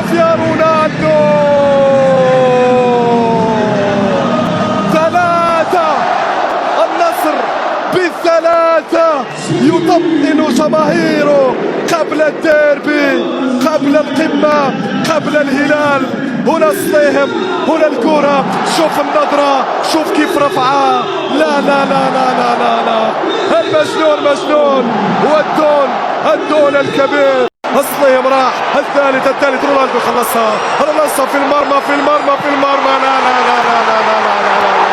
شوف يا رونالدو، ثلاثة، النصر بالثلاثة يطمئن جماهيره قبل الديربي، قبل القمة، قبل الهلال. هنا الصيهم، هنا الكرة، شوف النظرة، شوف كيف رفعها. لا لا لا لا لا لا لا، المجنون مجنون، والدون الكبير. الصيهم راح، الثالث رونالدو خلصها في المرمى لا لا لا لا لا لا لا لا لا.